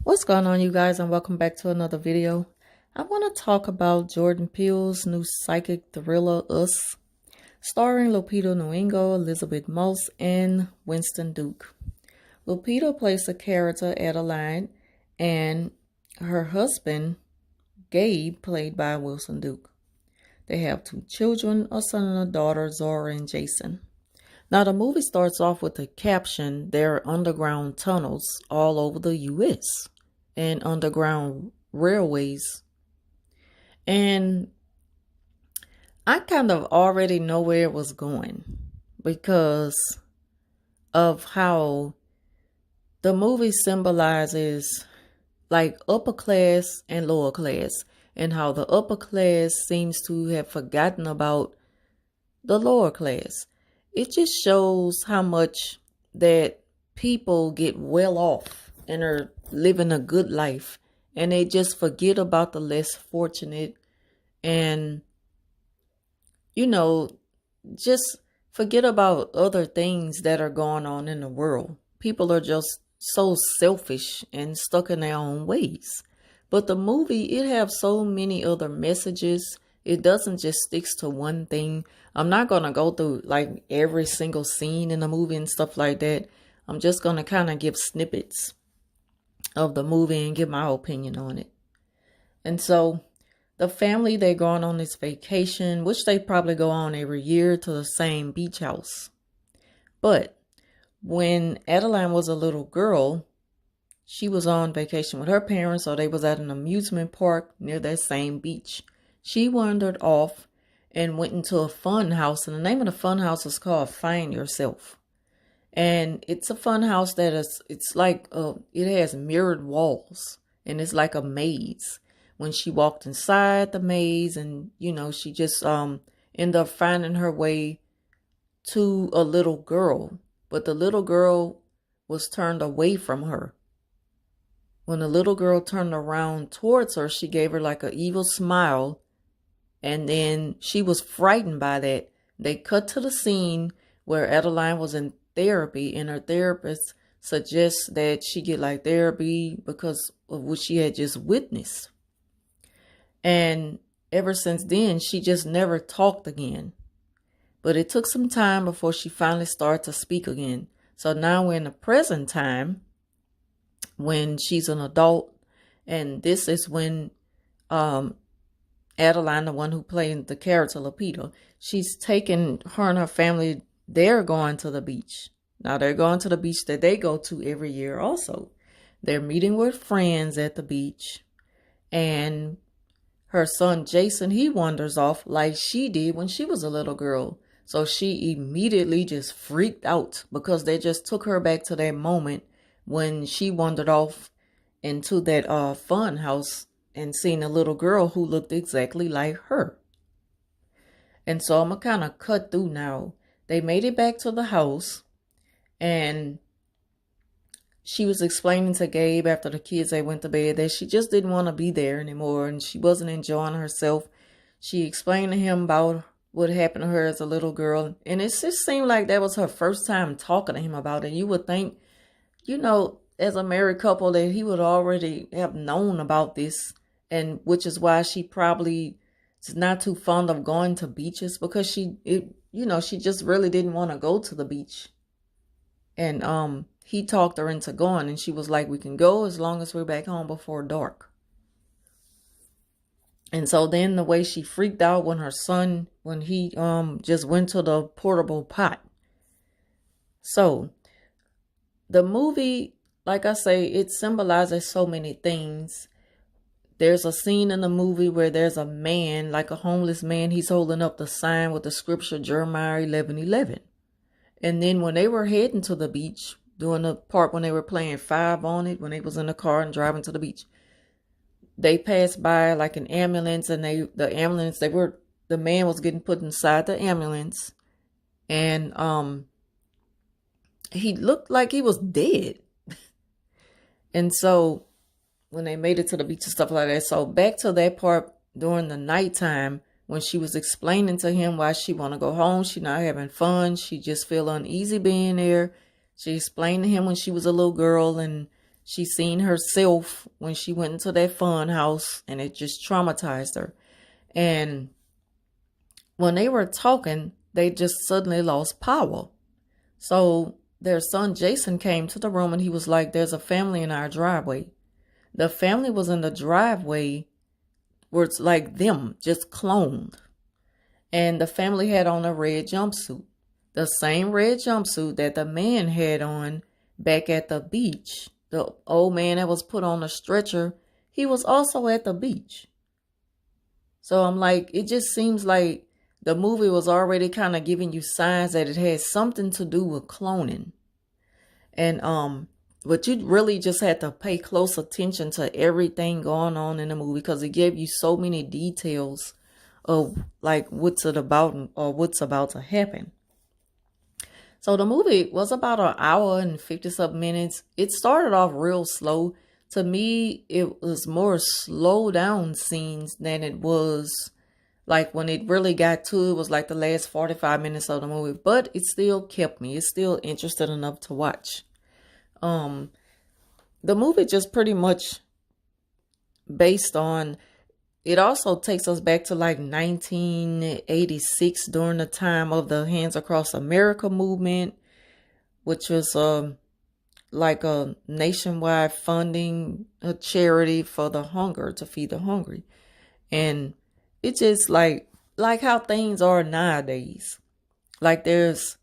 What's going on, you guys, and welcome back to another video. I want to talk about Jordan Peele's new psychic thriller, Us, starring Lupita Nyong'o, Elizabeth Moss, and Winston Duke. Lupita plays the character Adeline, and her husband, Gabe, played by Wilson Duke. They have two children, a son and a daughter, Zora and Jason. Now, the movie starts off with the caption, "There are underground tunnels all over the U.S. and underground railways." And I kind of already know where it was going because of how the movie symbolizes like upper class and lower class, and how the upper class seems to have forgotten about the lower class. It just shows how much that people get well off and are living a good life, and they just forget about the less fortunate, and just forget about other things that are going on in the world. People are just so selfish and stuck in their own ways. But the movie, it have so many other messages. It doesn't just sticks to one thing. I'm not going to go through like every single scene in the movie and stuff like that. I'm just going to kind of give snippets of the movie and give my opinion on it. And so the family, they're going on this vacation, which they probably go on every year, to the same beach house. But when Adeline was a little girl, she was on vacation with her parents, or they was at an amusement park near that same beach. She wandered off and went into a fun house, and the name of the fun house is called Find Yourself. And it's a fun house that it's like, it has mirrored walls, and it's like a maze. When she walked inside the maze, and, she just ended up finding her way to a little girl. But the little girl was turned away from her. When the little girl turned around towards her, she gave her like an evil smile. And then she was frightened by that. They cut to the scene where Adeline was in therapy, and her therapist suggests that she get like therapy because of what she had just witnessed. And ever since then, she just never talked again. But it took some time before she finally started to speak again. So now we're in the present time when she's an adult. And this is when Adeline, the one who played the character Lupita, she's taken her and her family. They're going to the beach. Now they're going to the beach that they go to every year also. They're meeting with friends at the beach. And her son Jason, he wanders off like she did when she was a little girl. So she immediately just freaked out because they just took her back to that moment when she wandered off into that fun house and seen a little girl who looked exactly like her. And so I'm going to kind of cut through now. They made it back to the house, and she was explaining to Gabe after the kids, they went to bed, that she just didn't want to be there anymore and she wasn't enjoying herself. She explained to him about what happened to her as a little girl. And it just seemed like that was her first time talking to him about it. You would think, as a married couple, that he would already have known about this. And which is why she probably is not too fond of going to beaches, because she just really didn't want to go to the beach. And he talked her into going, and she was like, "We can go as long as we're back home before dark." And so then the way she freaked out when her son, when he just went to the portable pot. So the movie, like I say, it symbolizes so many things. There's a scene in the movie where there's a man, like a homeless man. He's holding up the sign with the scripture Jeremiah 11:11. And then when they were heading to the beach, doing the part when they were playing five on it, when they was in the car and driving to the beach, they passed by like an ambulance, and the man was getting put inside the ambulance, and he looked like he was dead. And so when they made it to the beach and stuff like that, so back to that part during the nighttime when she was explaining to him why she want to go home, she not having fun, she just feel uneasy being there. She explained to him when she was a little girl and She seen herself when she went into that fun house, and it just traumatized her. And when they were talking, they just suddenly lost power. So their son Jason came to the room and he was like, there's a family in our driveway. The family was in the driveway where it's like them, just cloned. And the family had on a red jumpsuit. The same red jumpsuit that the man had on back at the beach. The old man that was put on a stretcher, he was also at the beach. So I'm like, it just seems like the movie was already kind of giving you signs that it had something to do with cloning. And but you really just had to pay close attention to everything going on in the movie because it gave you so many details of like what's it about or what's about to happen. So the movie was about an hour and 50-something minutes. It started off real slow. To me, it was more slow down scenes than it was like when it really got to it was like the last 45 minutes of the movie. But it still kept me. It's still interested enough to watch. The movie just pretty much based on, it also takes us back to like 1986 during the time of the Hands Across America movement, which was like a nationwide funding, a charity for the hunger, to feed the hungry. And it's just like how things are nowadays. Like there's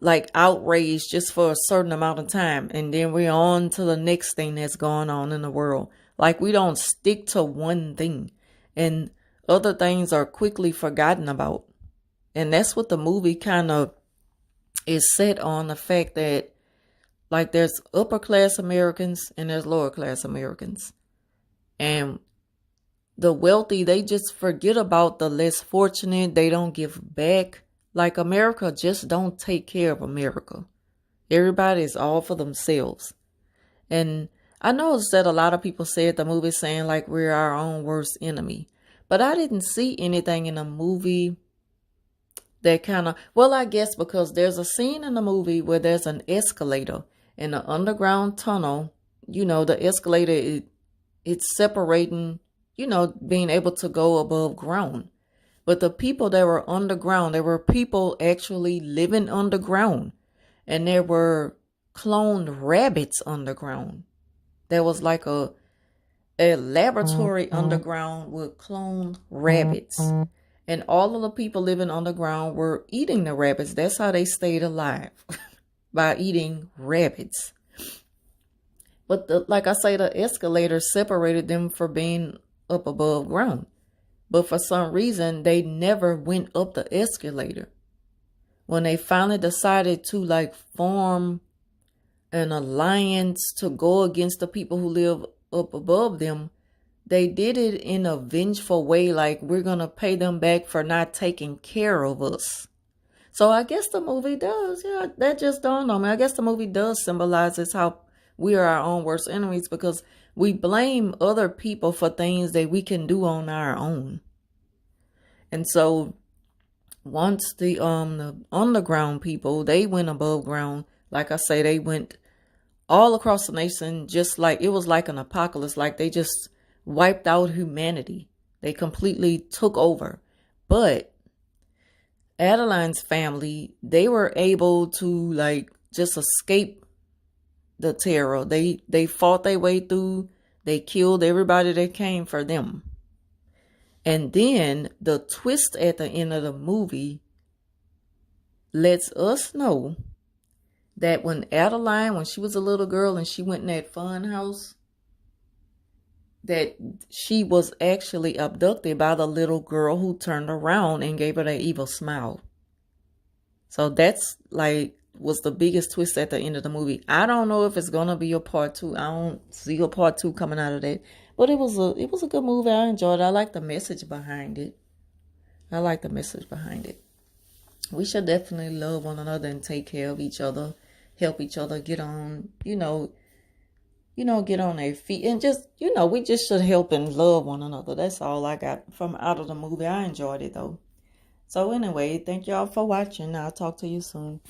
like outrage just for a certain amount of time. And then we're on to the next thing that's going on in the world. Like we don't stick to one thing and other things are quickly forgotten about. And that's what the movie kind of is set on, the fact that like there's upper class Americans and there's lower class Americans. And the wealthy, they just forget about the less fortunate. They don't give back. Like America just don't take care of America. Everybody is all for themselves. And I noticed that a lot of people said the movie saying like we're our own worst enemy. But I didn't see anything in the movie that kind of, well, I guess because there's a scene in the movie where there's an escalator in an underground tunnel. You know, the escalator, it's separating, you know, being able to go above ground. But the people that were underground, there were people actually living underground. And there were cloned rabbits underground. There was like a laboratory underground with cloned rabbits. And all of the people living underground were eating the rabbits. That's how they stayed alive, by eating rabbits. But like I say, the escalator separated them from being up above ground. But for some reason, they never went up the escalator. When they finally decided to like form an alliance to go against the people who live up above them, they did it in a vengeful way, like we're going to pay them back for not taking care of us. So I guess the movie does, yeah, that just dawned on me. I guess the movie does symbolize how we are our own worst enemies because we blame other people for things that we can do on our own. And so once the underground people, they went above ground, like I say, they went all across the nation, just like it was like an apocalypse, like they just wiped out humanity. They completely took over. But Adeline's family, they were able to like just escape the terror. They fought their way through. They killed everybody that came for them. And then the twist at the end of the movie lets us know that when Adeline, when she was a little girl and she went in that fun house, that she was actually abducted by the little girl who turned around and gave her that evil smile. So that's like was the biggest twist at the end of the movie. I don't know if it's gonna be a part 2. I don't see a part 2 coming out of that. But it was a good movie. I enjoyed it. I like the message behind it. We should definitely love one another and take care of each other, help each other get on, get on their feet, and just, we just should help and love one another. That's all I got from out of the movie. I enjoyed it though. So anyway, thank y'all for watching. I'll talk to you soon.